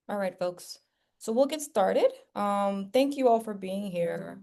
All right, folks. So we'll get started. Thank you all for being here.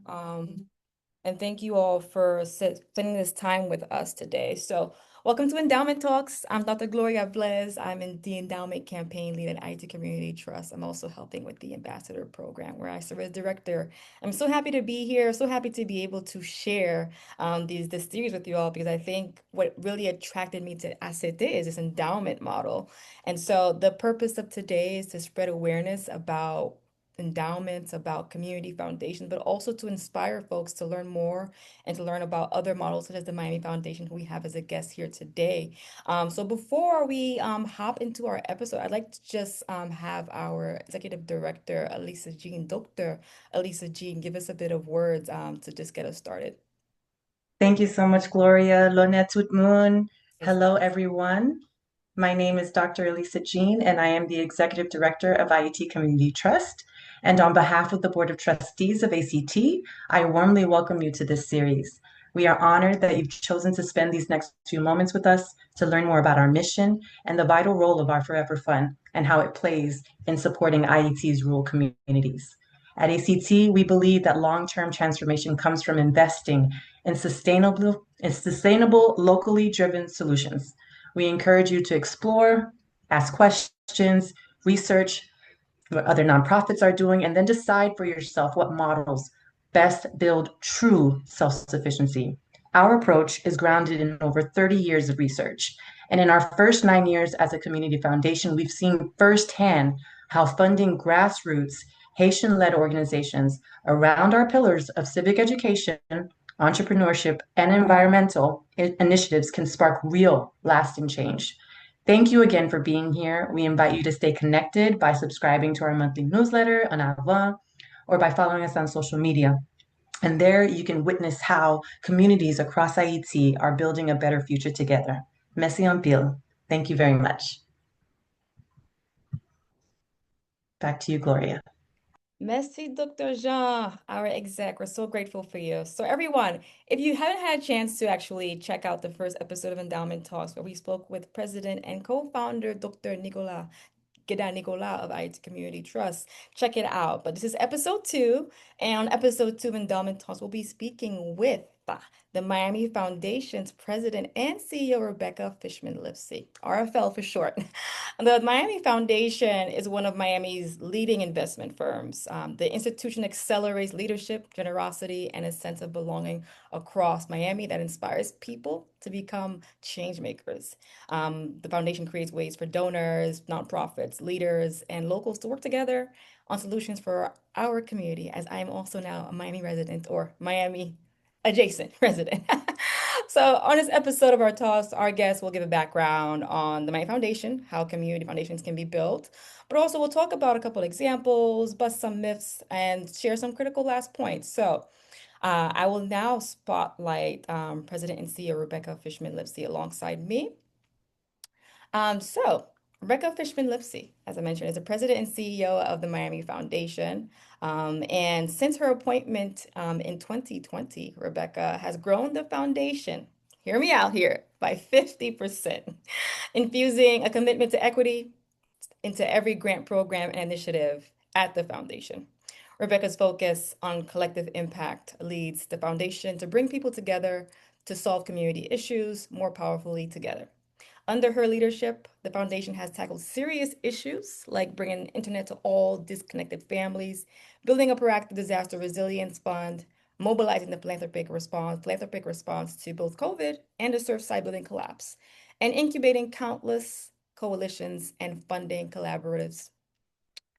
And thank you all for spending this time with us today. So, welcome to Endowment Talks. I'm Dr. Gloria Blaise. I'm in the Endowment Campaign Lead at Ayiti Community Trust. I'm also helping with the Ambassador Program where I serve as director. I'm so happy to be here, so happy to be able to share this series with you all because I think what really attracted me to ACT is this endowment model. And so, the purpose of today is to spread awareness about endowments, about community foundations, but also to inspire folks to learn more and to learn about other models such as the Miami Foundation, who we have as a guest here today. So before we hop into our episode, I'd like to just have our executive director, Elisa Jean, Dr. Elisa Jean, give us a bit of words to just get us started. Thank you so much, Gloria. Lone tout moun. Yes. Hello, everyone. My name is Dr. Elisa Jean, and I am the Executive Director of Ayiti Community Trust. And on behalf of the Board of Trustees of ACT, I warmly welcome you to this series. We are honored that you've chosen to spend these next few moments with us to learn more about our mission and the vital role of our Forever Fund and how it plays in supporting IET's rural communities. At ACT, we believe that long-term transformation comes from investing in sustainable, locally driven solutions. We encourage you to explore, ask questions, research what other nonprofits are doing, and then decide for yourself what models best build true self sufficiency. Our approach is grounded in over 30 years of research. And in our first 9 years as a community foundation, we've seen firsthand how funding grassroots Haitian led organizations around our pillars of civic education, entrepreneurship, and environmental initiatives can spark real, lasting change. Thank you again for being here. We invite you to stay connected by subscribing to our monthly newsletter on Avant or by following us on social media. And there you can witness how communities across Haiti are building a better future together. Merci en pile. Thank you very much. Back to you, Gloria. Merci, Dr. Jean, our exec. We're so grateful for you. So, everyone, if you haven't had a chance to actually check out the first episode of Endowment Talks, where we spoke with President and co-founder Dr. Nicolas Nicolas of IT Community Trust. Check it out. But this is episode two. And on episode two of Endowment Talks, we'll be speaking with the Miami Foundation's president and CEO, Rebecca Fishman Lipsey, RFL for short. The Miami Foundation is one of Miami's leading investment firms. The institution accelerates leadership, generosity, and a sense of belonging across Miami that inspires people to become change makers. The foundation creates ways for donors, nonprofits, leaders, and locals to work together on solutions for our community, as I am also now a Miami resident or Miami adjacent resident. So, on this episode of our talks, our guests will give a background on the Miami Foundation, how community foundations can be built, but also we'll talk about a couple examples, bust some myths, and share some critical last points. So, I will now spotlight President and CEO Rebecca Fishman Lipsey alongside me. So, Rebecca Fishman Lipsey, as I mentioned, is the president and CEO of the Miami Foundation. And since her appointment in 2020, Rebecca has grown the foundation, hear me out here, by 50%, infusing a commitment to equity into every grant program and initiative at the foundation. Rebecca's focus on collective impact leads the foundation to bring people together to solve community issues more powerfully together. Under her leadership, the foundation has tackled serious issues like bringing internet to all disconnected families, building a proactive disaster resilience fund, mobilizing the philanthropic response to both COVID and the Surfside building collapse, and incubating countless coalitions and funding collaboratives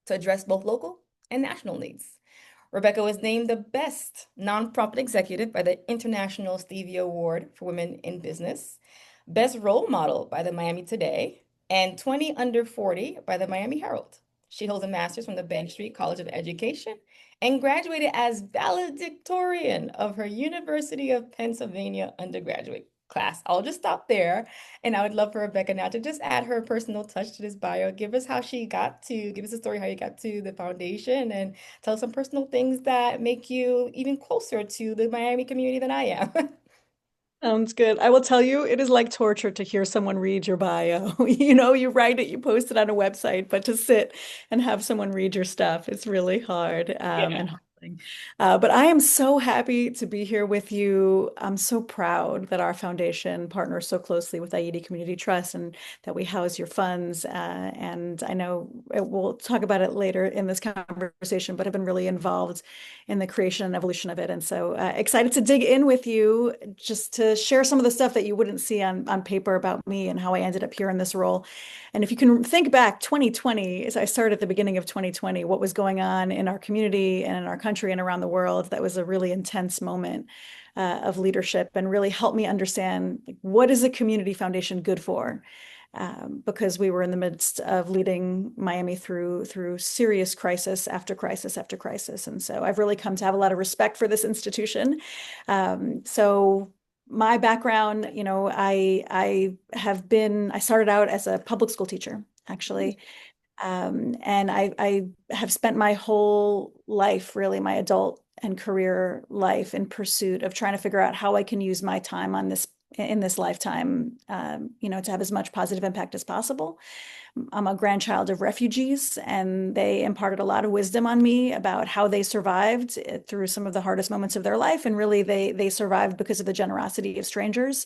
to address both local and national needs. Rebecca was named the best nonprofit executive by the International Stevie Award for Women in Business, best role model by the Miami Today, and 20 under 40 by the Miami Herald. She holds a master's from the Bank Street College of Education and graduated as valedictorian of her University of Pennsylvania undergraduate class. I'll just stop there. And I would love for Rebecca now to just add her personal touch to this bio. Give us a story how you got to the foundation and tell us some personal things that make you even closer to the Miami community than I am. Sounds good. I will tell you, it is like torture to hear someone read your bio. You know, you write it, you post it on a website, but to sit and have someone read your stuff is really hard Yeah. and humbling. But I am so happy to be here with you. I'm so proud that our foundation partners so closely with Ayiti Community Trust and that we house your funds. And I know we'll talk about it later in this conversation, but have been really involved in the creation and evolution of it. And so excited to dig in with you just to share some of the stuff that you wouldn't see on paper about me and how I ended up here in this role. And if you can think back, 2020, as I started at the beginning of 2020, what was going on in our community and in our country and around the world, that was a really intense moment of leadership and really helped me understand like, what is a community foundation good for? Because we were in the midst of leading Miami through serious crisis after crisis after crisis. And so I've really come to have a lot of respect for this institution. So my background, you know, I started out as a public school teacher, actually. And I have spent my whole life, really my adult and career life, in pursuit of trying to figure out how I can use my time on this in this lifetime, you know, to have as much positive impact as possible. I'm a grandchild of refugees, and they imparted a lot of wisdom on me about how they survived through some of the hardest moments of their life. And really, they survived because of the generosity of strangers.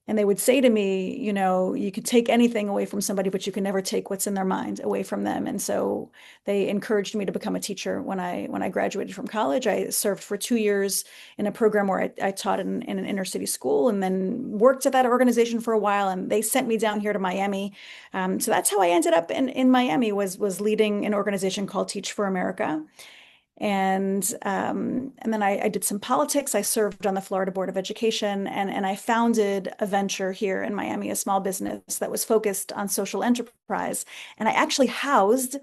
And they would say to me, you know, you could take anything away from somebody, but you can never take what's in their mind away from them. And so they encouraged me to become a teacher when I graduated from college. I served for 2 years in a program where I taught in an inner city school and then worked at that organization for a while. And they sent me down here to Miami. So that's how I ended up in Miami was leading an organization called Teach for America. And then I did some politics. I served on the Florida Board of Education, and I founded a venture here in Miami, a small business that was focused on social enterprise. And I actually housed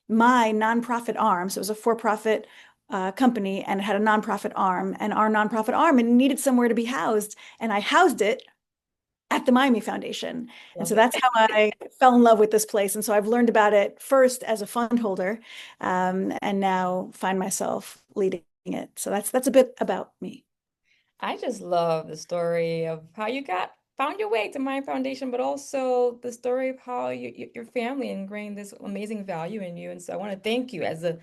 my nonprofit arm. So it was a for-profit company, and it had a nonprofit arm. And our nonprofit arm and needed somewhere to be housed, and I housed it at the Miami Foundation. And Love so it. that's how I fell in love with this place. And so I've learned about it first as a fund holder, and now find myself leading it. So that's a bit about me. I just love the story of how you got found your way to my foundation, but also the story of how your family ingrained this amazing value in you. And so I want to thank you as a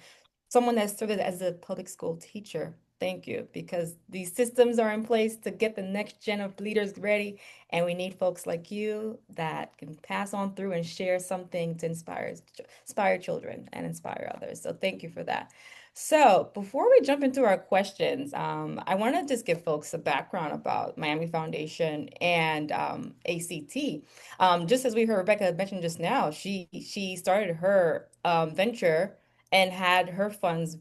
someone that served as a public school teacher. Thank you, because these systems are in place to get the next gen of leaders ready, and we need folks like you that can pass on through and share something to inspire children and inspire others. So thank you for that. So before we jump into our questions, I want to just give folks a background about Miami Foundation and ACT. Just as we heard Rebecca mention just now, she started her venture and had her funds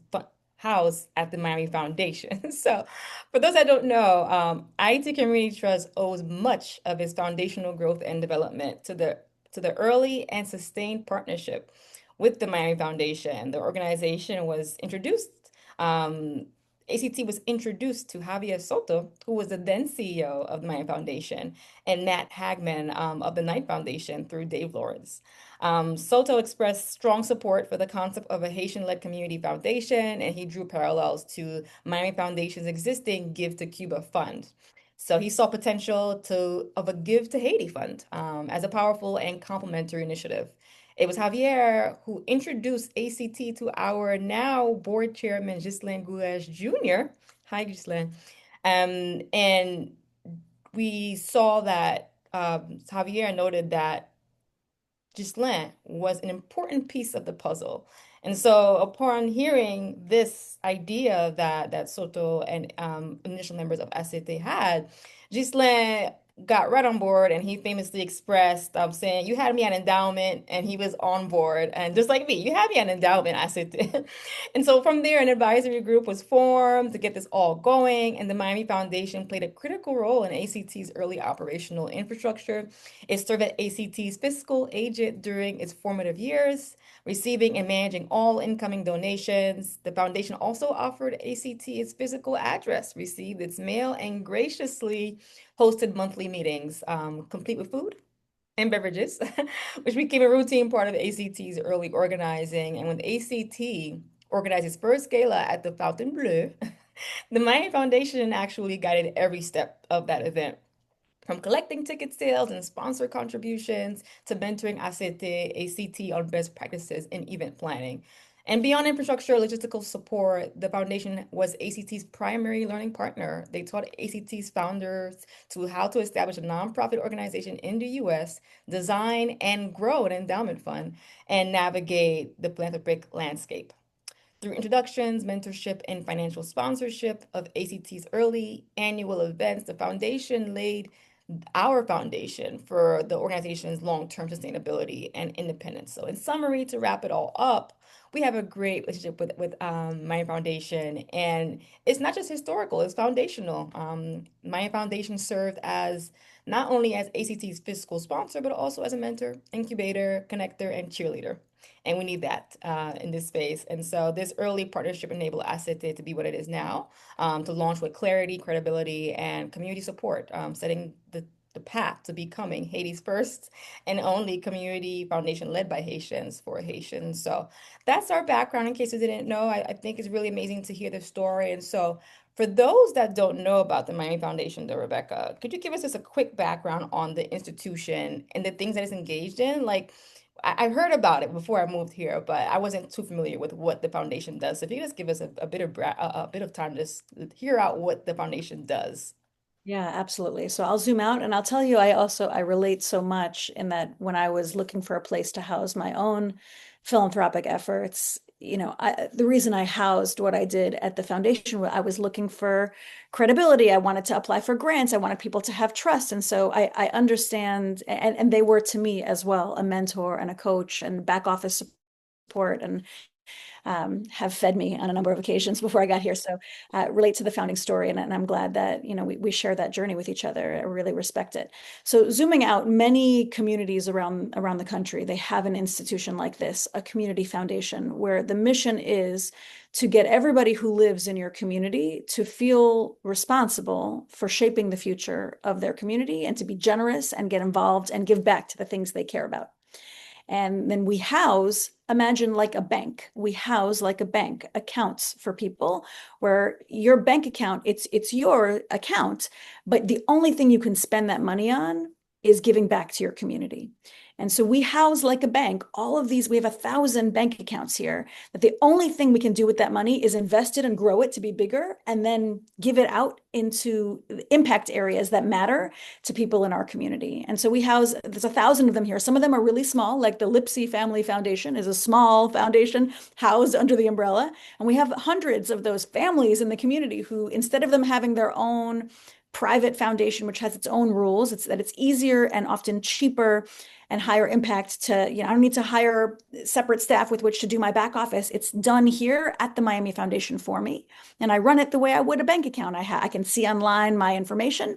housed at the Miami Foundation. So, for those that don't know, IT Community Trust owes much of its foundational growth and development to the early and sustained partnership with the Miami Foundation. The organization was introduced. Um, ACT was introduced to Javier Soto, who was the then CEO of the Miami Foundation, and Matt Hagman of the Knight Foundation through Dave Lawrence. Soto expressed strong support for the concept of a Haitian-led community foundation, and he drew parallels to Miami Foundation's existing Give to Cuba fund. So he saw potential of a Give to Haiti fund as a powerful and complementary initiative. It was Javier who introduced ACT to our now board chairman, Ghislaine Gouache Jr. Hi, Ghislaine. And we saw that Javier noted that Ghislaine was an important piece of the puzzle. And so upon hearing this idea that Soto and initial members of SAT had, Ghislaine got right on board, and he famously expressed saying, "You had me at endowment," and he was on board. And just like me, you had me at endowment, I said. And so from there, an advisory group was formed to get this all going, and the Miami Foundation played a critical role in ACT's early operational infrastructure. It served as ACT's fiscal agent during its formative years, receiving and managing all incoming donations. The foundation also offered ACT its physical address, received its mail, and graciously hosted monthly meetings, complete with food and beverages, which became a routine part of ACT's early organizing. And when ACT organized its first gala at the Fountain Bleu, the Miami Foundation actually guided every step of that event. from collecting ticket sales and sponsor contributions to mentoring ACT on best practices in event planning. And beyond infrastructure, logistical support, the foundation was ACT's primary learning partner. They taught ACT's founders to how to establish a nonprofit organization in the US, design and grow an endowment fund, and navigate the philanthropic landscape. Through introductions, mentorship, and financial sponsorship of ACT's early annual events, the foundation laid our foundation for the organization's long-term sustainability and independence. So, in summary, to wrap it all up, we have a great relationship with Miami Foundation, and it's not just historical; it's foundational. Miami Foundation served as not only as ACT's fiscal sponsor, but also as a mentor, incubator, connector, and cheerleader. And we need that in this space. And so this early partnership enabled ACT to be what it is now, to launch with clarity, credibility, and community support, setting the path to becoming Haiti's first and only community foundation led by Haitians for Haitians. So that's our background in case you didn't know. I think it's really amazing to hear the story. And so for those that don't know about the Miami Foundation, though, Rebecca, could you give us just a quick background on the institution and the things that it's engaged in? Like, I've heard about it before I moved here, but I wasn't too familiar with what the foundation does. So if you could just give us a bit of a bit of time to just hear out what the foundation does. Yeah, absolutely. So I'll zoom out and I'll tell you, I relate so much in that when I was looking for a place to house my own philanthropic efforts, the reason I housed what I did at the foundation, I was looking for credibility. I wanted to apply for grants. I wanted people to have trust. And so I understand, and they were to me as well, a mentor and a coach and back office support and have fed me on a number of occasions before I got here. So relate to the founding story, and I'm glad that we share that journey with each other. I really respect it. So zooming out, many communities around the country, they have an institution like this, a community foundation, where the mission is to get everybody who lives in your community to feel responsible for shaping the future of their community and to be generous and get involved and give back to the things they care about. And then we house, imagine like a bank. We house like a bank accounts for people where your bank account, it's your account, but the only thing you can spend that money on is giving back to your community. And so we house like a bank all of these. We have 1,000 bank accounts here that the only thing we can do with that money is invest it and grow it to be bigger and then give it out into impact areas that matter to people in our community. And so there's 1,000 of them here. Some of them are really small, like the Lipsey Family Foundation is a small foundation housed under the umbrella. And we have hundreds of those families in the community who, instead of them having their own private foundation, which has its own rules, it's easier and often cheaper and higher impact to, I don't need to hire separate staff with which to do my back office. It's done here at the Miami Foundation for me. And I run it the way I would a bank account. I can see online my information.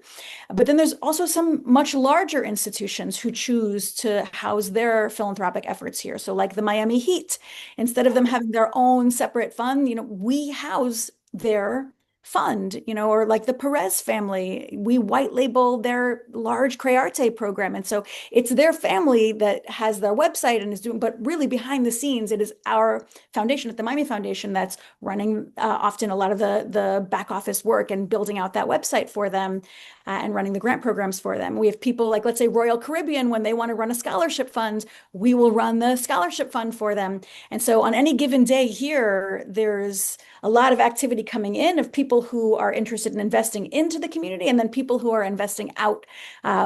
But then there's also some much larger institutions who choose to house their philanthropic efforts here. So like the Miami Heat, instead of them having their own separate fund, we house their fund, or like the Perez family, we white label their large Crearte program. And so it's their family that has their website and is doing, but really behind the scenes, it is our foundation at the Miami Foundation that's running often a lot of the back office work and building out that website for them and running the grant programs for them. We have people like, let's say, Royal Caribbean, when they want to run a scholarship fund, we will run the scholarship fund for them. And so on any given day here, there's a lot of activity coming in of people who are interested in investing into the community and then people who are investing out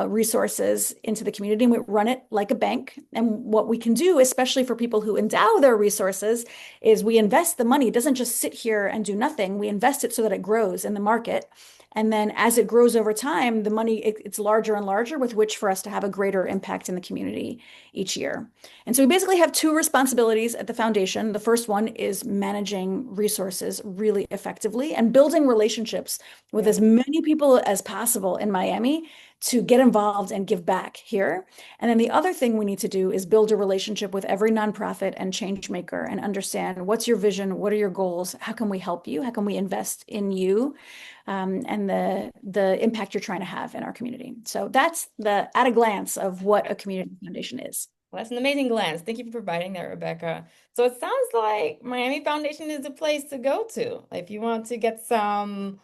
resources into the community. And we run it like a bank. And what we can do, especially for people who endow their resources, is we invest the money. It doesn't just sit here and do nothing. We invest it so that it grows in the market. And then as it grows over time, the money, it's larger and larger with which for us to have a greater impact in the community each year. And so we basically have two responsibilities at the foundation. The first one is managing resources really effectively and building relationships with Yeah. as many people as possible in Miami to get involved and give back here. And then the other thing we need to do is build a relationship with every nonprofit and change maker and understand what's your vision, what are your goals, how can we help you, how can we invest in you, and the impact you're trying to have in our community. So that's at a glance of what a community foundation is. Well, that's an amazing glance. Thank you for providing that, Rebecca. So it sounds like Miami Foundation is a place to go to if you want to get some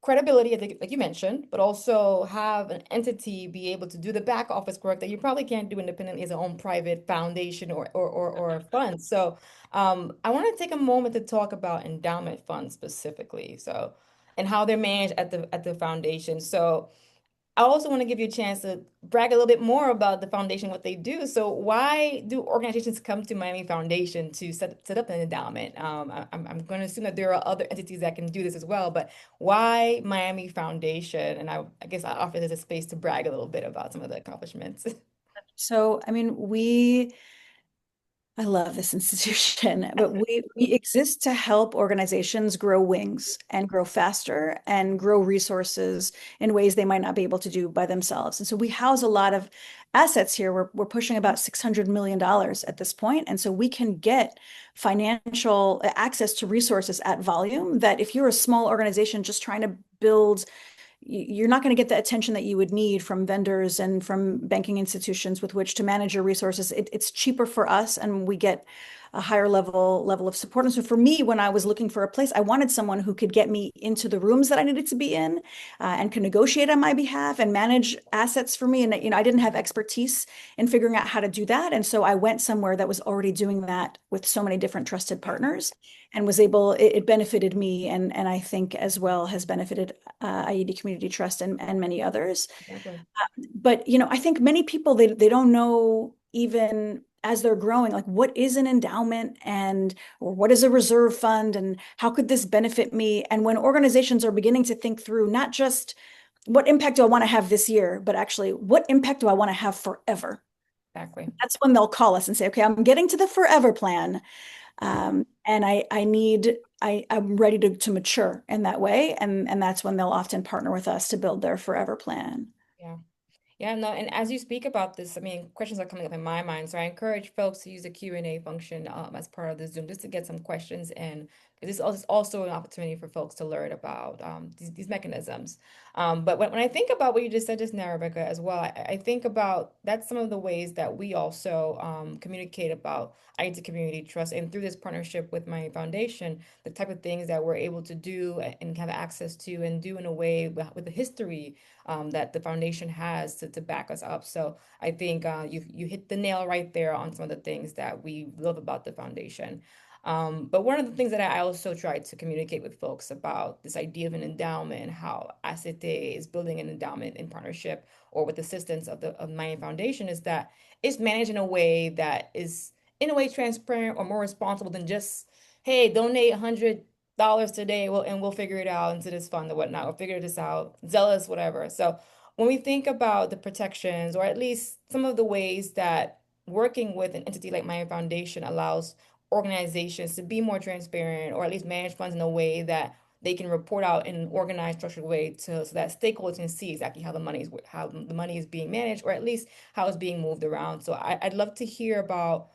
credibility, I think, like you mentioned, but also have an entity be able to do the back office work that you probably can't do independently as a own private foundation or fund. So I want to take a moment to talk about endowment funds specifically. So and how they're managed at the foundation. So I also want to give you a chance to brag a little bit more about the foundation, what they do. So, why do organizations come to Miami Foundation to set up an endowment? I'm going to assume that there are other entities that can do this as well, but why Miami Foundation? And I guess I offer this a space to brag a little bit about some of the accomplishments. So, I mean, I love this institution, but we exist to help organizations grow wings and grow faster and grow resources in ways they might not be able to do by themselves. And so we house a lot of assets here. We're pushing about $600 million at this point. And so we can get financial access to resources at volume that if you're a small organization just trying to build, you're not going to get the attention that you would need from vendors and from banking institutions with which to manage your resources. It's cheaper for us, and we get a higher level of support. And so for me, when I was looking for a place, I wanted someone who could get me into the rooms that I needed to be in, and could negotiate on my behalf and manage assets for me. And I didn't have expertise in figuring out how to do that, and so I went somewhere that was already doing that with so many different trusted partners, and was able. It benefited me, and I think as well has benefited Ayiti Community Trust and many others. Exactly. But I think many people they don't know, even as they're growing, like what is an endowment, and or what is a reserve fund, and how could this benefit me? And when organizations are beginning to think through not just what impact do I want to have this year, but actually what impact do I want to have forever? Exactly. That's when they'll call us and say, okay, I'm getting to the forever plan. And I'm ready to mature in that way. And that's when they'll often partner with us to build their forever plan. Yeah. Yeah, no, and as you speak about this, I mean, questions are coming up in my mind. So I encourage folks to use the Q&A function as part of the Zoom just to get some questions in. Because this is also an opportunity for folks to learn about these mechanisms. But when I think about what you just said just now, Rebecca, as well, I think about that's some of the ways that we also communicate about IT community trust. And through this partnership with my foundation, the type of things that we're able to do and have access to and do in a way with the history that the foundation has to back us up. So I think you hit the nail right there on some of the things that we love about the foundation. But one of the things that I also try to communicate with folks about this idea of an endowment, how Asete is building an endowment in partnership or with assistance of the of Mayan Foundation, is that it's managed in a way that is in a way transparent or more responsible than just, hey, donate $100 today, and we'll figure it out into this fund or whatnot. We'll figure this out, zealous, whatever. So when we think about the protections, or at least some of the ways that working with an entity like my foundation allows organizations to be more transparent, or at least manage funds in a way that they can report out in an organized, structured way so that stakeholders can see exactly how the money is being managed, or at least how it's being moved around. So I'd love to hear about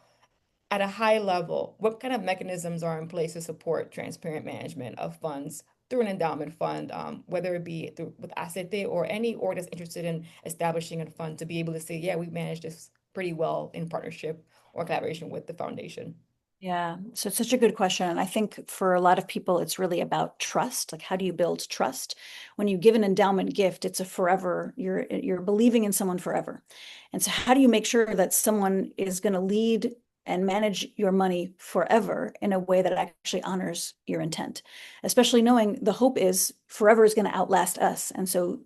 at a high level, what kind of mechanisms are in place to support transparent management of funds through an endowment fund, whether it be through with Asete or any org that's interested in establishing a fund to be able to say, yeah, we manage this pretty well in partnership or collaboration with the foundation. Yeah, so it's such a good question. And I think for a lot of people, it's really about trust. Like, how do you build trust? When you give an endowment gift, it's a forever, you're believing in someone forever. And so how do you make sure that someone is going to lead and manage your money forever in a way that actually honors your intent? Especially knowing the hope is forever is going to outlast us. And so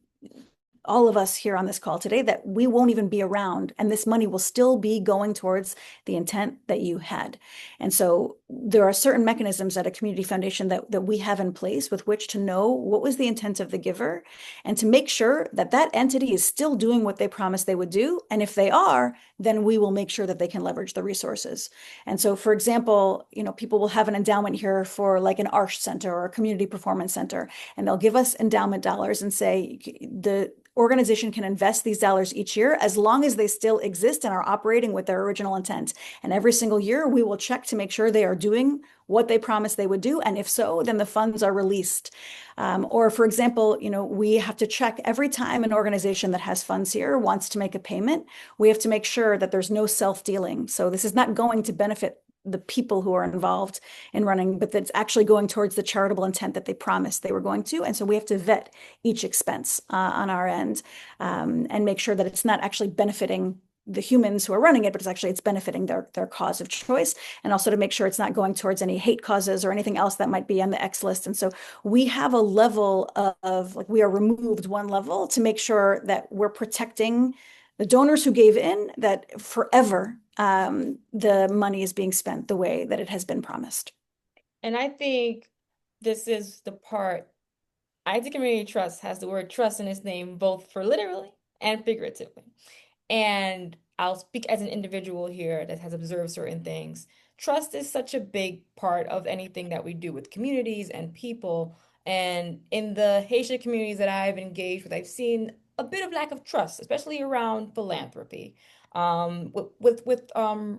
all of us here on this call today, that we won't even be around, and this money will still be going towards the intent that you had. And so there are certain mechanisms at a community foundation that we have in place with which to know what was the intent of the giver, and to make sure that that entity is still doing what they promised they would do. And if they are, then we will make sure that they can leverage the resources. And so, for example, people will have an endowment here for like an ARSH center or a community performance center, and they'll give us endowment dollars and say the organization can invest these dollars each year as long as they still exist and are operating with their original intent. And every single year, we will check to make sure they are doing what they promised they would do. And if so, then the funds are released. Or for example, we have to check every time an organization that has funds here wants to make a payment, we have to make sure that there's no self-dealing. So this is not going to benefit the people who are involved in running, but that's actually going towards the charitable intent that they promised they were going to. And so we have to vet each expense on our end, and make sure that it's not actually benefiting the humans who are running it, but it's benefiting their cause of choice, and also to make sure it's not going towards any hate causes or anything else that might be on the X list. And so we have a level of like, we are removed one level to make sure that we're protecting the donors who gave in, that forever the money is being spent the way that it has been promised. And I think this is the part. Ayiti Community Trust has the word trust in its name, both for literally and figuratively. And I'll speak as an individual here that has observed certain things. Trust is such a big part of anything that we do with communities and people. And in the Haitian communities that I've engaged with, I've seen a bit of lack of trust, especially around philanthropy. With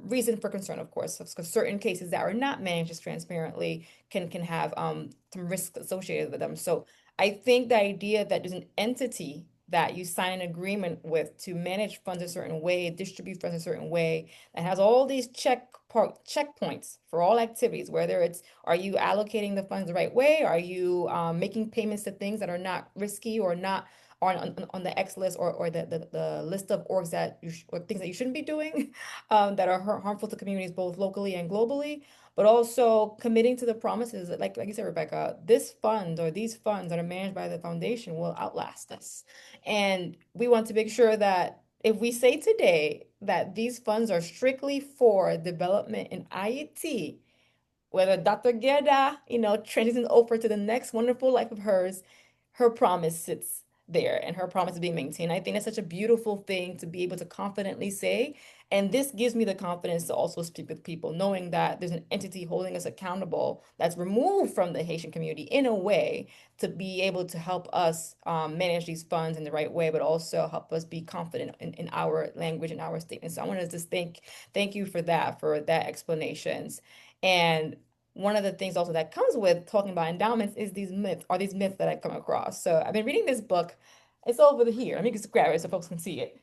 reason for concern, of course, because certain cases that are not managed as transparently can have some risks associated with them. So I think the idea that there's an entity that you sign an agreement with to manage funds a certain way, distribute funds a certain way, that has all these checkpoints for all activities, whether it's are you allocating the funds the right way? Are you making payments to things that are not risky or not on the X list, or the list of orgs that or things that you shouldn't be doing that are harmful to communities both locally and globally, but also committing to the promises that, like you said, Rebecca, this fund or these funds that are managed by the foundation will outlast us. And we want to make sure that if we say today that these funds are strictly for development in IET, whether Dr. Gerda, transitions over to the next wonderful life of hers, her promise sits there and her promise is being maintained. I think that's such a beautiful thing to be able to confidently say. And this gives me the confidence to also speak with people, knowing that there's an entity holding us accountable that's removed from the Haitian community in a way to be able to help us manage these funds in the right way, but also help us be confident in our language and our statements. So I want to just thank you for that explanations. And one of the things also that comes with talking about endowments is these myths that I've come across. So I've been reading this book. It's over here. Let me just grab it so folks can see it.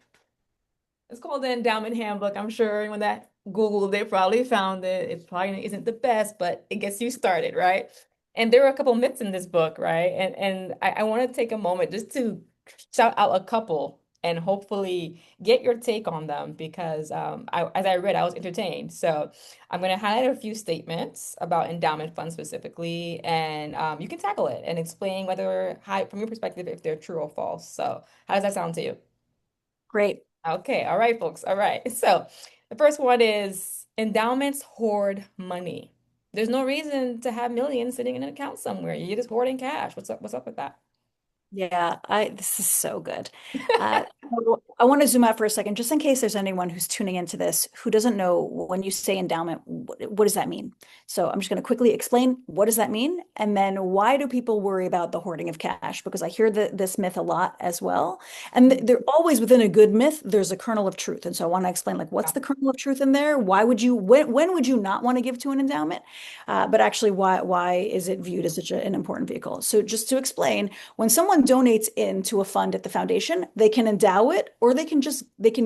It's called the Endowment Handbook. I'm sure anyone that Googled it probably found it. It probably isn't the best, but it gets you started, right? And there are a couple myths in this book, right? And I want to take a moment just to shout out a couple and hopefully get your take on them because as I read, I was entertained. So I'm going to highlight a few statements about endowment funds specifically, and you can tackle it and explain whether, from your perspective, if they're true or false. So how does that sound to you? Great. Okay, all right, folks. All right. So the first one is endowments hoard money. There's no reason to have millions sitting in an account somewhere. You're just hoarding cash. What's up with that? Yeah, this is so good. I want to zoom out for a second, just in case there's anyone who's tuning into this who doesn't know when you say endowment, what does that mean? So I'm just going to quickly explain what does that mean, and then why do people worry about the hoarding of cash? Because I hear this myth a lot as well, and they're always within a good myth. There's a kernel of truth, and so I want to explain like what's the kernel of truth in there? Why would you when would you not want to give to an endowment? But actually, why is it viewed as such an important vehicle? So just to explain. When someone donates into a fund at the foundation, they can endow it or they can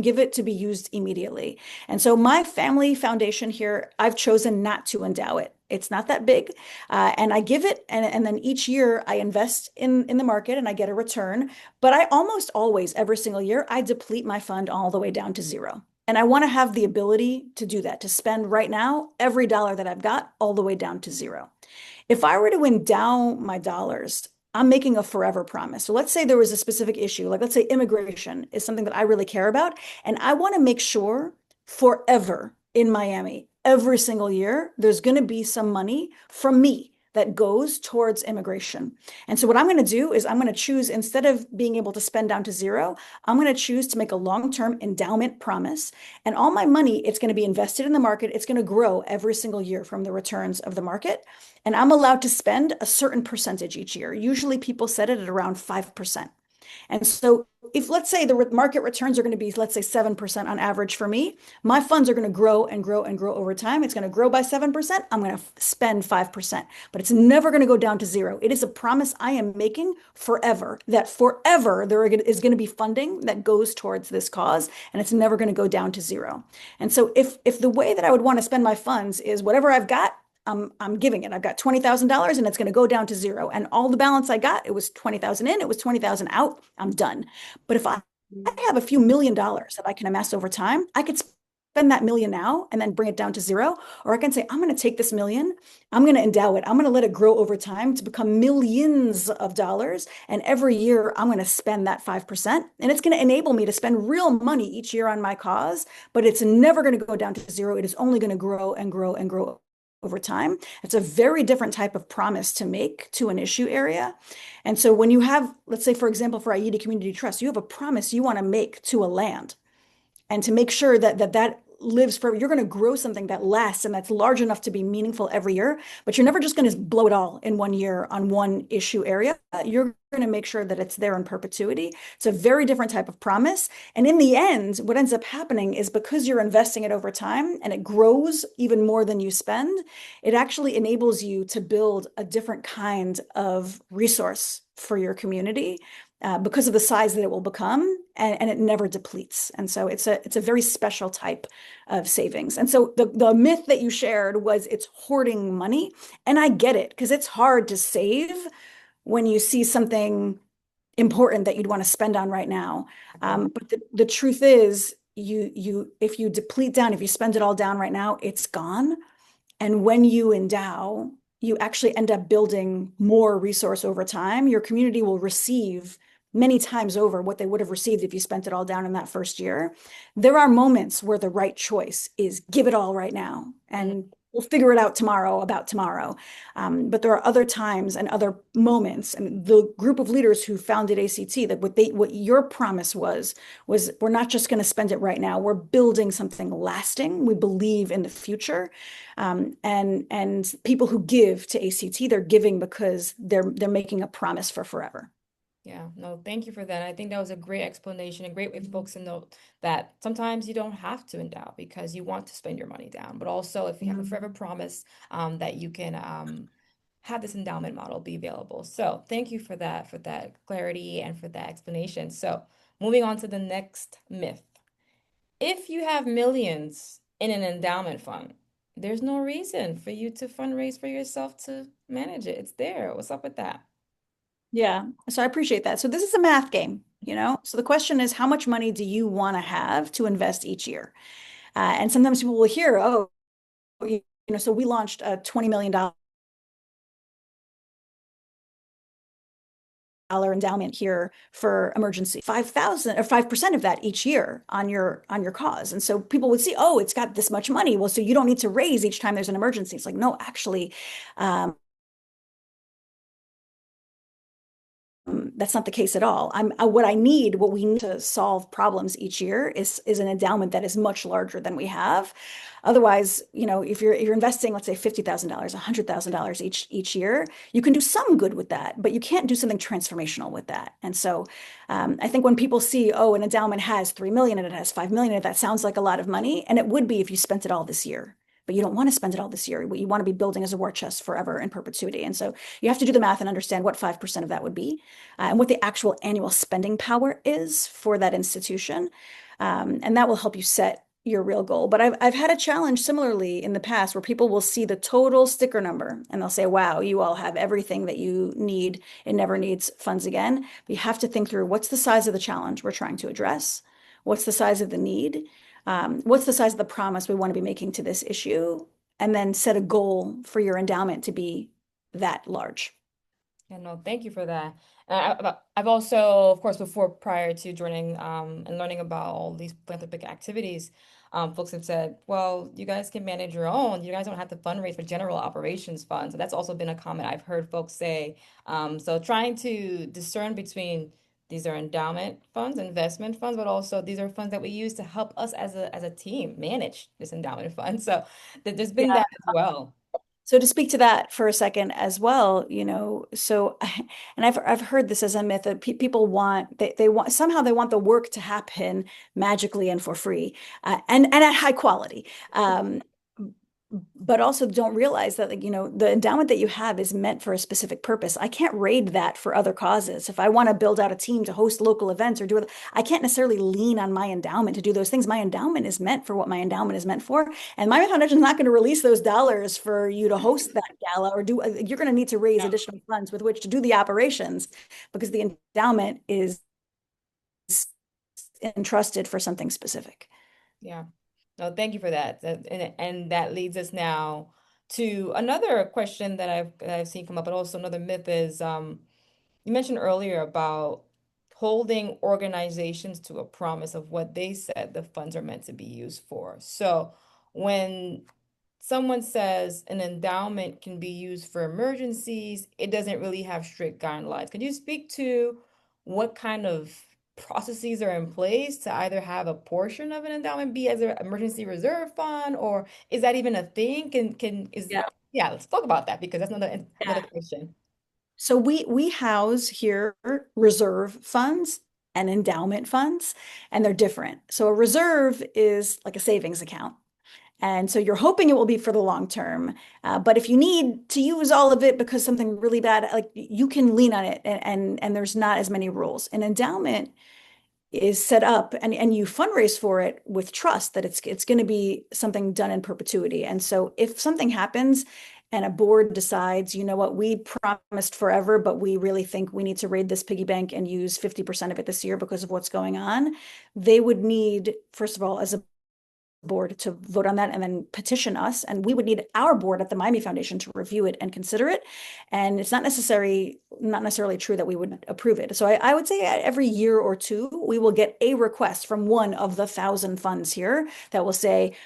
give it to be used immediately. And so my family foundation here, I've chosen not to endow it. It's not that big. And I give it, and then each year I invest in the market and I get a return. But I almost always, every single year, I deplete my fund all the way down to zero. And I want to have the ability to do that, to spend right now every dollar that I've got all the way down to zero. If I were to endow my dollars, I'm making a forever promise. So let's say there was a specific issue, like let's say immigration is something that I really care about, and I want to make sure forever in Miami, every single year, there's going to be some money from me that goes towards immigration. And so what I'm going to do is I'm going to choose, instead of being able to spend down to zero, I'm going to choose to make a long-term endowment promise. And all my money, it's going to be invested in the market. It's going to grow every single year from the returns of the market. And I'm allowed to spend a certain percentage each year. Usually people set it at around 5%. And so if let's say the market returns are going to be, let's say 7% on average for me, my funds are going to grow and grow and grow over time. It's going to grow by 7%. I'm going to spend 5%, but it's never going to go down to zero. It is a promise I am making forever that forever there is going to be funding that goes towards this cause, and it's never going to go down to zero. And so if the way that I would want to spend my funds is whatever I've got, I'm giving it. I've got $20,000 and it's going to go down to zero. And all the balance I got, it was 20,000 in, it was 20,000 out. I'm done. But if I have a few $1 million that I can amass over time, I could spend that million now and then bring it down to zero. Or I can say, I'm going to take this million, I'm going to endow it, I'm going to let it grow over time to become millions of dollars. And every year I'm going to spend that 5%. And it's going to enable me to spend real money each year on my cause, but it's never going to go down to zero. It is only going to grow and grow and grow over time. It's a very different type of promise to make to an issue area. And so when you have, let's say, for example, for Ayiti Community Trust, you have a promise you want to make to a land and to make sure that lives for you're going to grow something that lasts and that's large enough to be meaningful every year, but you're never just going to blow it all in one year on one issue area. You're going to make sure that it's there in perpetuity. It's a very different type of promise. And in the end, what ends up happening is because you're investing it over time and it grows even more than you spend, it actually enables you to build a different kind of resource for your community because of the size that it will become, and it never depletes. And so it's a very special type of savings. And so the myth that you shared was it's hoarding money. And I get it because it's hard to save when you see something important that you'd want to spend on right now. But the truth is, you if you deplete down, if you spend it all down right now, it's gone. And when you endow, you actually end up building more resource over time. Your community will receive many times over what they would have received if you spent it all down in that first year. There are moments where the right choice is give it all right now, and we'll figure it out tomorrow about tomorrow. But there are other times and other moments, and the group of leaders who founded ACT, that what your promise was we're not just going to spend it right now. We're building something lasting. We believe in the future. And people who give to ACT, they're giving because they're making a promise for forever. Yeah, no, thank you for that. I think that was a great explanation, a great way for folks to know that sometimes you don't have to endow because you want to spend your money down. But also, if you have a forever promise, that you can have this endowment model be available. So thank you for that clarity and for that explanation. So moving on to the next myth. If you have millions in an endowment fund, there's no reason for you to fundraise for yourself to manage it. It's there. What's up with that? Yeah, so I appreciate that. So this is a math game, you know? So the question is, how much money do you want to have to invest each year? And sometimes people will hear, oh, so we launched a $20 million endowment here for emergency, 5,000 or 5% of that each year on your cause. And so people would see, oh, it's got this much money. Well, so you don't need to raise each time there's an emergency. It's like, no, actually, that's not the case at all. What we need to solve problems each year is an endowment that is much larger than we have. Otherwise, if you're investing, let's say $50,000, $100,000 each year, you can do some good with that, but you can't do something transformational with that. And so, I think when people see, oh, an endowment has 3 million and it has 5 million, that sounds like a lot of money, and it would be if you spent it all this year. But you don't want to spend it all this year. What you want to be building is a war chest forever in perpetuity. And so you have to do the math and understand what 5% of that would be, and what the actual annual spending power is for that institution. And that will help you set your real goal. But I've had a challenge similarly in the past where people will see the total sticker number and they'll say, wow, you all have everything that you need. It never needs funds again. But you have to think through what's the size of the challenge we're trying to address? What's the size of the need? What's the size of the promise we want to be making to this issue? And then set a goal for your endowment to be that large. Yeah, no, thank you for that. I've also, of course, prior to joining and learning about all these philanthropic activities, folks have said, well, you guys can manage your own. You guys don't have to fundraise for general operations funds. So that's also been a comment I've heard folks say. So trying to discern between these are endowment funds, investment funds, but also these are funds that we use to help us as a team manage this endowment fund. So there's been Yeah. that as well. So to speak to that for a second as well, and I've heard this as a myth that people want they want somehow they want the work to happen magically and for free, and at high quality. But also don't realize that, like, the endowment that you have is meant for a specific purpose. I can't raid that for other causes. If I want to build out a team to host local events or do it, I can't necessarily lean on my endowment to do those things. My endowment is meant for what my endowment is meant for. And my foundation is not going to release those dollars for you to host that gala or you're going to need to raise additional funds with which to do the operations because the endowment is entrusted for something specific. Yeah. No, thank you for that. And that leads us now to another question that I've seen come up, but also another myth is you mentioned earlier about holding organizations to a promise of what they said the funds are meant to be used for. So when someone says an endowment can be used for emergencies, it doesn't really have strict guidelines. Could you speak to what kind of processes are in place to either have a portion of an endowment be as an emergency reserve fund, or is that even a thing? Yeah. Yeah, let's talk about that because that's another Yeah. question. So we house here reserve funds and endowment funds, and they're different. So a reserve is like a savings account. And so you're hoping it will be for the long term. But if you need to use all of it because something really bad, like you can lean on it and there's not as many rules. An endowment is set up and you fundraise for it with trust that it's going to be something done in perpetuity. And so if something happens and a board decides, you know what, we promised forever, but we really think we need to raid this piggy bank and use 50% of it this year because of what's going on, they would need, first of all, as a board to vote on that and then petition us. And we would need our board at the Miami Foundation to review it and consider it. And it's not necessarily true that we would approve it. So I would say every year or two, we will get a request from one of the 1,000 funds here that will say,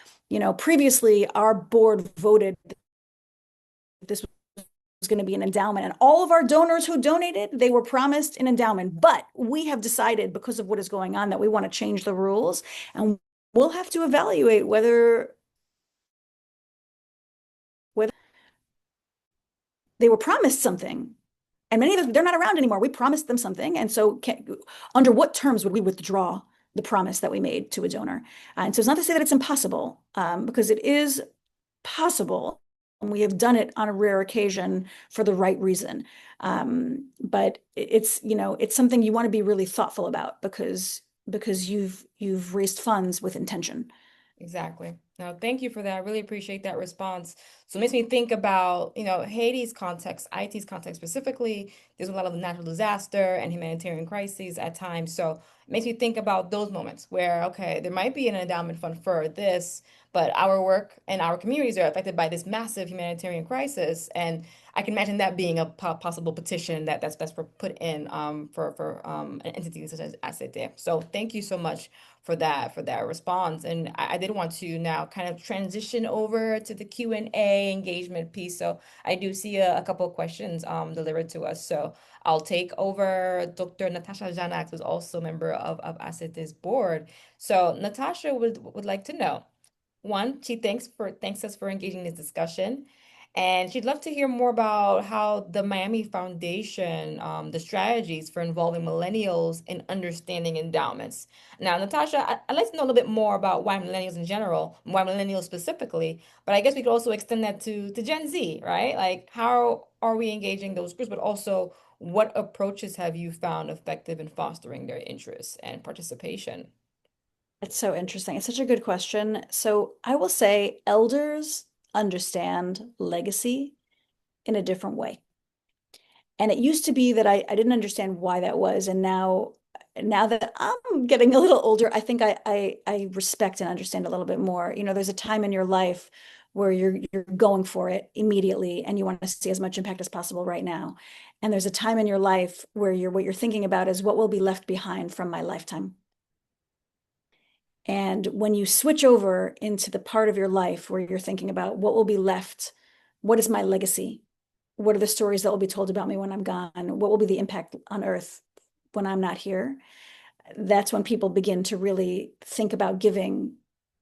previously our board voted this was going to be an endowment, and all of our donors who donated, they were promised an endowment, but we have decided because of what is going on that we want to change the rules, and we'll have to evaluate whether they were promised something. And many of them, they're not around anymore. We promised them something. And so under what terms would we withdraw the promise that we made to a donor? And so it's not to say that it's impossible, because it is possible. And we have done it on a rare occasion for the right reason. But it's something you want to be really thoughtful about because you've raised funds with intention. Exactly. Now, thank you for that. I really appreciate that response. So it makes me think about, Haiti's context, IT's context specifically. There's a lot of natural disaster and humanitarian crises at times. So it makes me think about those moments where, okay, there might be an endowment fund for this, but our work and our communities are affected by this massive humanitarian crisis. And I can imagine that being a possible petition that's put in for an entity such as ACT. So thank you so much for that response. And I did want to now kind of transition over to the Q&A engagement piece. So I do see a couple of questions delivered to us. So I'll take over Dr. Natasha Janak, who's also a member of ACET's board. So Natasha would like to know, one, she thanks us for engaging in this discussion. And she'd love to hear more about how the Miami Foundation, the strategies for involving millennials in understanding endowments. Now, Natasha, I'd like to know a little bit more about why millennials in general, why millennials specifically, but I guess we could also extend that to Gen Z, right? Like, how are we engaging those groups, but also what approaches have you found effective in fostering their interests and participation? It's so interesting. It's such a good question. So I will say elders understand legacy in a different way. And it used to be that I didn't understand why that was. And now that I'm getting a little older, I think I respect and understand a little bit more. There's a time in your life where you're going for it immediately and you want to see as much impact as possible right now. And there's a time in your life where what you're thinking about is what will be left behind from my lifetime. And when you switch over into the part of your life where you're thinking about what will be left, what is my legacy? What are the stories that will be told about me when I'm gone? What will be the impact on earth when I'm not here? That's when people begin to really think about giving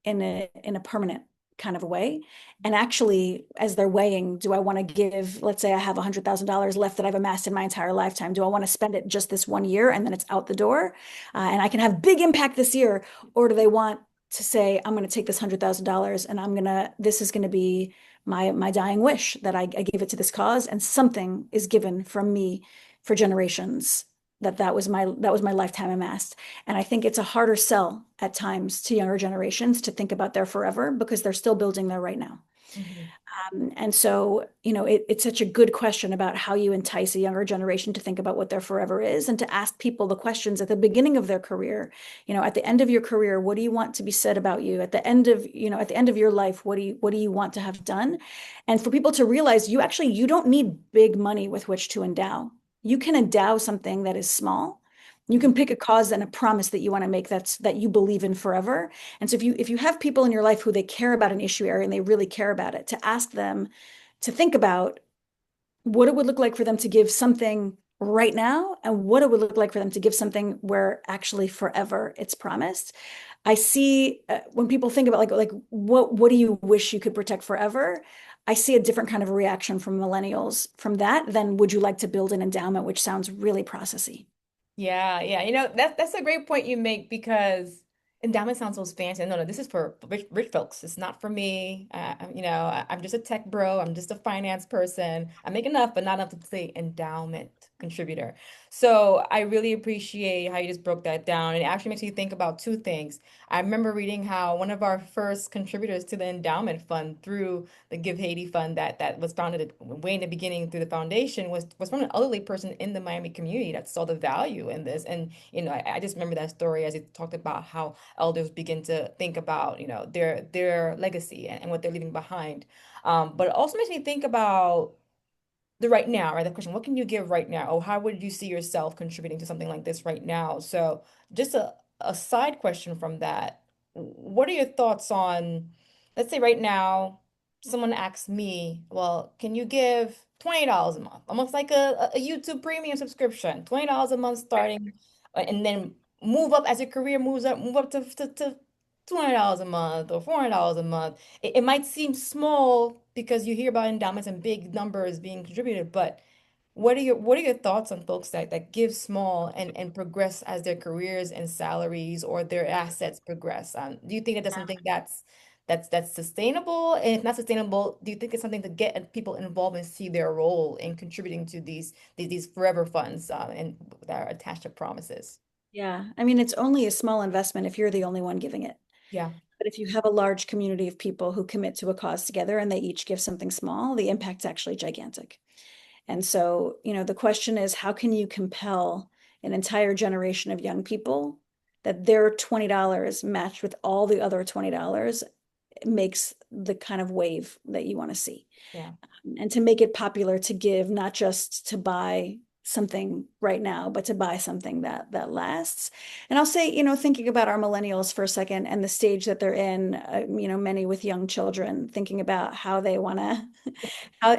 in a permanent kind of way. And actually, as they're weighing, do I want to give, let's say I have $100,000 left that I've amassed in my entire lifetime. Do I want to spend it just this one year and then it's out the door? And I can have big impact this year? Or do they want to say, I'm going to take this $100,000 and this is going to be my dying wish that I give it to this cause and something is given from me for generations that was my lifetime amassed. And I think it's a harder sell at times to younger generations to think about their forever because they're still building their right now. Mhm. And so, it's such a good question about how you entice a younger generation to think about what their forever is and to ask people the questions at the beginning of their career. At the end of your career, what do you want to be said about you? At the end of your life, what do you want to have done? And for people to realize you don't need big money with which to endow. You can endow something that is small. You can pick a cause and a promise that you want to make that you believe in forever. And so if you have people in your life who they care about an issue area and they really care about it, to ask them to think about what it would look like for them to give something right now and what it would look like for them to give something where actually forever it's promised. I see when people think about like what do you wish you could protect forever? I see a different kind of reaction from millennials from that than would you like to build an endowment, which sounds really processy. Yeah, yeah. That's a great point you make because endowment sounds so fancy. No, no, this is for rich folks. It's not for me. I'm just a tech bro. I'm just a finance person. I make enough, but not enough to say endowment contributor. So I really appreciate how you just broke that down. It actually makes me think about two things. I remember reading how one of our first contributors to the endowment fund through the Give Haiti Fund that was founded way in the beginning through the foundation was from an elderly person in the Miami community that saw the value in this. And I just remember that story as it talked about how elders begin to think about their legacy and what they're leaving behind. But it also makes me think about the right now, right? The question, what can you give right now? Or how would you see yourself contributing to something like this right now? So just a side question from that, what are your thoughts on, let's say right now, someone asks me, well, can you give $20 a month? Almost like a YouTube premium subscription, $20 a month starting, and then move up as your career moves up, move up to $200 a month or $400 a month. It might seem small because you hear about endowments and big numbers being contributed, but what are your thoughts on folks that give small and progress as their careers and salaries or their assets progress? Do you think that that's something that's sustainable? And if not sustainable, do you think it's something to get people involved and see their role in contributing to these forever funds and that are attached to promises? Yeah, I mean, it's only a small investment if you're the only one giving it. Yeah. But if you have a large community of people who commit to a cause together and they each give something small, the impact's actually gigantic. And so, the question is, how can you compel an entire generation of young people that their $20 matched with all the other $20 makes the kind of wave that you want to see? Yeah. And to make it popular to give, not just to buy something right now, but to buy something that lasts. And I'll say, thinking about our millennials for a second and the stage that they're in, many with young children, thinking about how they want to,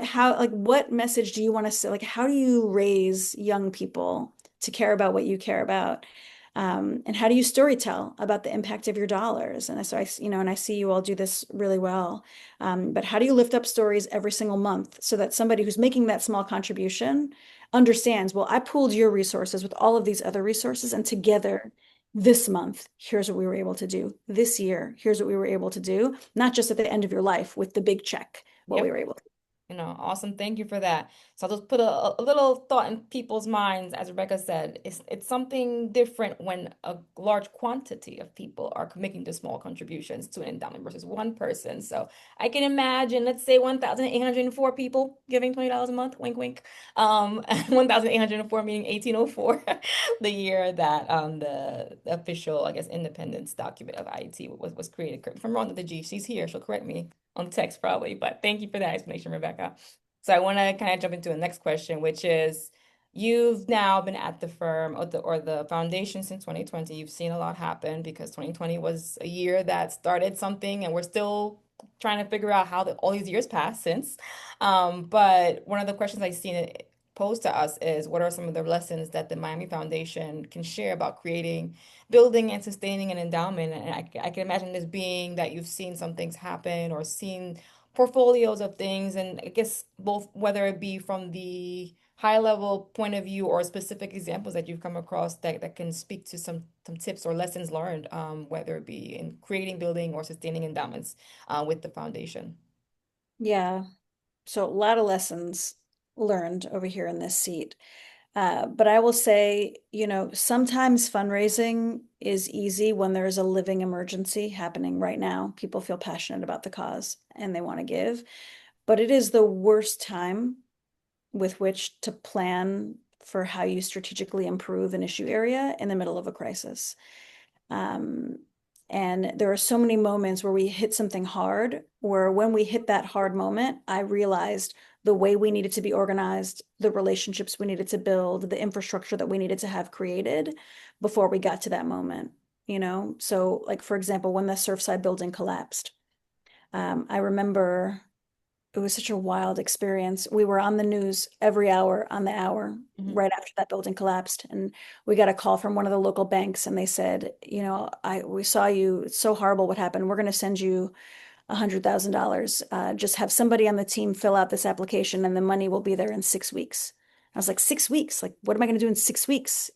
how like what message do you want to say? Like, how do you raise young people to care about what you care about? And how do you storytell about the impact of your dollars? And so and I see you all do this really well. But how do you lift up stories every single month so that somebody who's making that small contribution understands, well, I pooled your resources with all of these other resources, and together this month, here's what we were able to do. This year, here's what we were able to do, not just at the end of your life with the big check, what we Yep. were able to. Awesome. Thank you for that. So I'll just put a little thought in people's minds, as Rebecca said, it's something different when a large quantity of people are making the small contributions to an endowment versus one person. So I can imagine, let's say 1,804 people giving $20 a month, wink, wink. 1,804 meaning 1804, the year that the official, I guess, independence document of Ayiti was created. If I'm wrong with the G, she's here. She'll correct me on text probably, but thank you for that explanation, Rebecca. So I want to kind of jump into the next question, which is you've now been at the firm or the foundation since 2020. You've seen a lot happen because 2020 was a year that started something and we're still trying to figure out how all these years passed since. But one of the questions I've seen posed to us is what are some of the lessons that the Miami Foundation can share about creating, building, and sustaining an endowment? And I can imagine this being that you've seen some things happen or seen portfolios of things, and I guess both whether it be from the high level point of view or specific examples that you've come across that can speak to some tips or lessons learned, whether it be in creating, building, or sustaining endowments with the foundation. Yeah. So a lot of lessons learned over here in this seat. But I will say, sometimes fundraising is easy when there's a living emergency happening right now. People feel passionate about the cause and they want to give, but it is the worst time with which to plan for how you strategically improve an issue area in the middle of a crisis. Um, and there are so many moments where we hit something hard, where when we hit that hard moment, I realized the way we needed to be organized, the relationships we needed to build, the infrastructure that we needed to have created before we got to that moment, So, like, for example, when the Surfside building collapsed, I remember it was such a wild experience. We were on the news every hour on the hour Hmm. right after that building collapsed. And we got a call from one of the local banks and they said, we saw you. It's so horrible what happened. We're going to send you $100,000. Just have somebody on the team fill out this application and the money will be there in 6 weeks. I was like, 6 weeks? Like, what am I going to do in 6 weeks?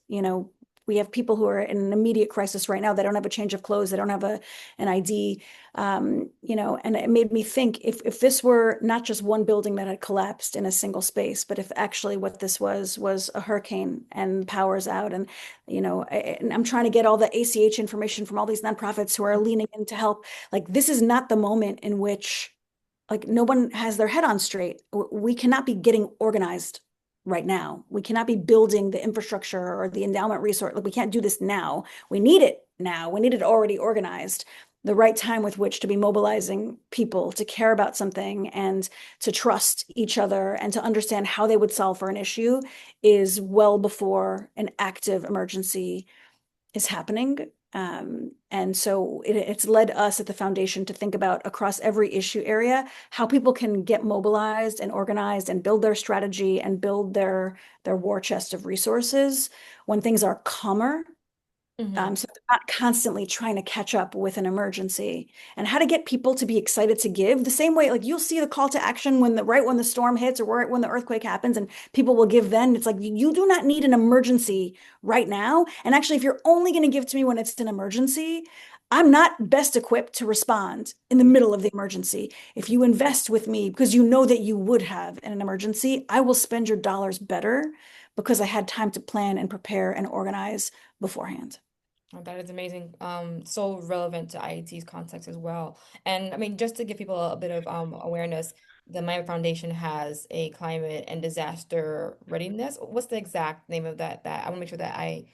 We have people who are in an immediate crisis right now. They don't have a change of clothes. They don't have an ID. And it made me think if this were not just one building that had collapsed in a single space, but if actually what this was a hurricane and power's out, and I'm trying to get all the ACH information from all these nonprofits who are leaning in to help. Like, this is not the moment in which, like, no one has their head on straight. We cannot be getting organized right now. We cannot be building the infrastructure or the endowment resource. Like, we can't do this now. We need it now. We need it already organized. The right time with which to be mobilizing people to care about something and to trust each other and to understand how they would solve for an issue is well before an active emergency is happening. And so it's led us at the foundation to think about across every issue area how people can get mobilized and organized and build their strategy and build their war chest of resources when things are calmer, Hmm. so they're not constantly trying to catch up with an emergency, and how to get people to be excited to give the same way. Like, you'll see the call to action right when the storm hits or right when the earthquake happens, and people will give then. It's like, you do not need an emergency right now. And actually, if you're only going to give to me when it's an emergency, I'm not best equipped to respond in the middle of the emergency. If you invest with me because you know that you would have in an emergency, I will spend your dollars better because I had time to plan and prepare and organize beforehand. Oh, that is amazing. So relevant to IET's context as well. And I mean, just to give people a bit of awareness, the Maya Foundation has a climate and disaster readiness. What's the exact name of that? I want to make sure that I.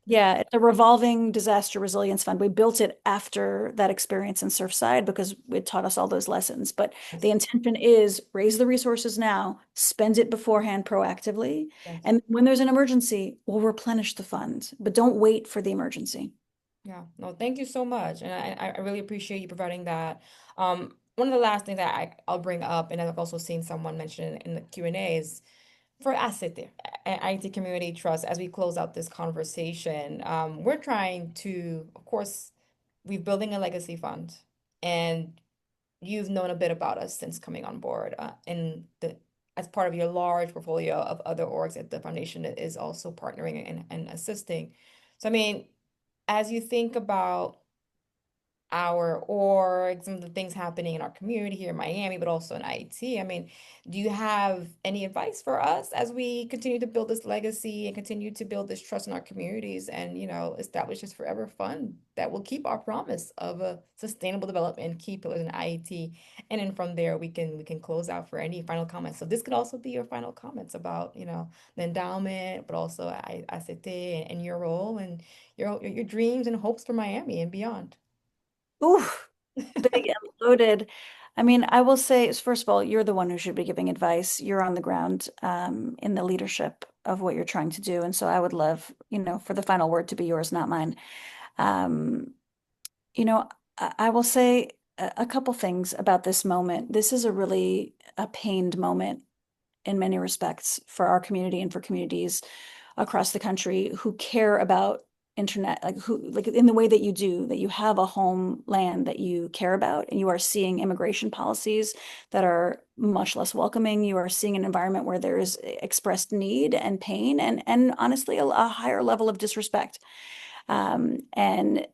Yeah, it's a revolving disaster resilience fund. We built it after that experience in Surfside because it taught us all those lessons. But the Yes, intention is raise the resources now, spend it beforehand proactively. yes. And when there's an emergency, we'll replenish the fund, but don't wait for the emergency. Yeah. No, thank you so much. And I really appreciate you providing that. One of the last things that I'll bring up, and I've also seen someone mention in the Q&A, is for ACT, IT Community Trust, as we close out this conversation, we're trying to, of course, we're building a legacy fund, and you've known a bit about us since coming on board, as part of your large portfolio of other orgs that the foundation is also partnering and assisting. So, I mean, as you think about our org, some of the things happening in our community here in Miami, but also in IT. I mean, do you have any advice for us as we continue to build this legacy and continue to build this trust in our communities and, establish this forever fund that will keep our promise of a sustainable development and key pillars in IET? And then from there, we can close out for any final comments. So this could also be your final comments about, the endowment, but also ICT and your role and your dreams and hopes for Miami and beyond. Ooh, big and loaded. I mean, I will say, first of all, you're the one who should be giving advice. You're on the ground, in the leadership of what you're trying to do. And so I would love, for the final word to be yours, not mine. Um, you know, I will say a couple things about this moment. This is a really a pained moment in many respects for our community and for communities across the country who care about internet, like in the way that you do, that you have a homeland that you care about, and you are seeing immigration policies that are much less welcoming. You are seeing an environment where there is expressed need and pain and honestly a higher level of disrespect. And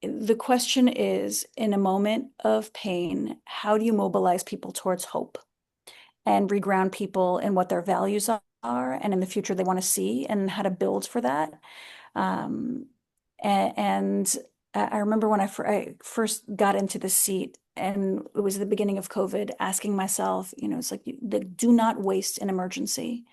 the question is, in a moment of pain, how do you mobilize people towards hope and reground people in what their values are and in the future they want to see and how to build for that? Um, and I remember when I first got into the seat, and it was the beginning of COVID, asking myself, it's like, do not waste an emergency.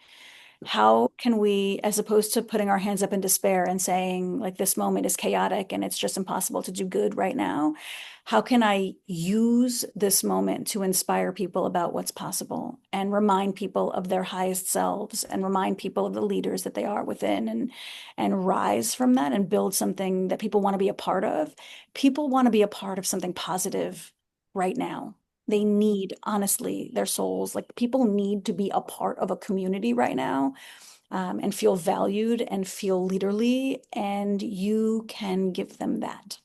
How can we, as opposed to putting our hands up in despair and saying, like, this moment is chaotic and it's just impossible to do good right now, how can I use this moment to inspire people about what's possible and remind people of their highest selves and remind people of the leaders that they are within and rise from that and build something that people want to be a part of? People want to be a part of something positive right now. They need, honestly, their souls. Like, people need to be a part of a community right now, and feel valued and feel leaderly. And you can give them that.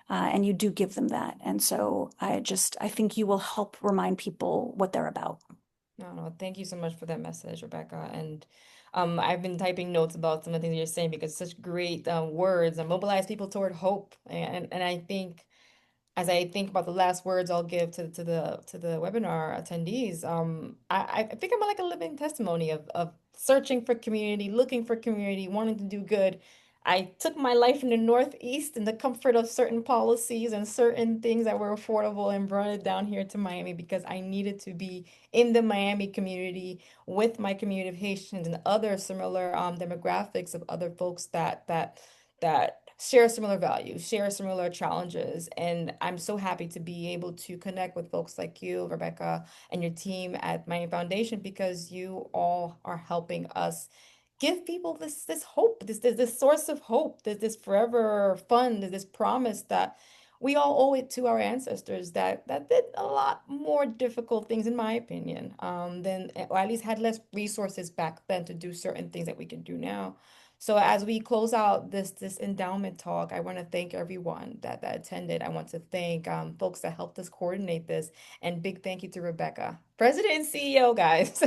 And you do give them that. And so I think you will help remind people what they're about. No, no, thank you so much for that message, Rebecca. And I've been typing notes about some of the things you're saying because such great words and mobilize people toward hope. And I think as I think about the last words I'll give to the webinar attendees, I think I'm like a living testimony of searching for community, looking for community, wanting to do good. I took my life in the Northeast in the comfort of certain policies and certain things that were affordable and brought it down here to Miami because I needed to be in the Miami community with my community of Haitians and other similar demographics of other folks that share similar values, share similar challenges. And I'm so happy to be able to connect with folks like you, Rebecca, and your team at Miami Foundation because you all are helping us give people this hope, this source of hope, this forever fund, this promise that we all owe it to our ancestors that did a lot more difficult things, in my opinion, than or at least had less resources back then to do certain things that we can do now. So as we close out this endowment talk, I want to thank everyone that attended. I want to thank folks that helped us coordinate this, and big thank you to Rebecca, President and CEO, guys,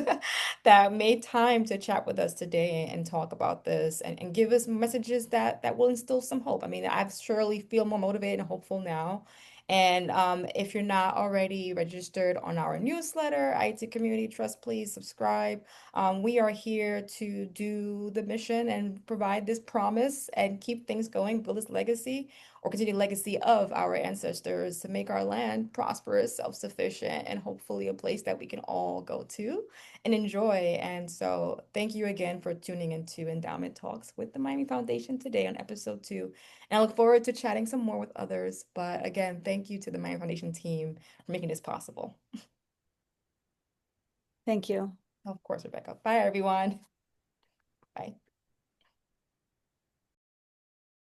that made time to chat with us today and talk about this and give us messages that will instill some hope. I mean, I surely feel more motivated and hopeful now. And if you're not already registered on our newsletter, IT Community Trust, please subscribe. We are here to do the mission and provide this promise and keep things going, build this legacy or continue the legacy of our ancestors to make our land prosperous, self-sufficient, and hopefully a place that we can all go to and enjoy. And so thank you again for tuning into Endowment Talks with the Miami Foundation today on episode 2. And I look forward to chatting some more with others. But again, thank you to the Miami Foundation team for making this possible. Thank you. Of course, Rebecca. Bye, everyone. Bye.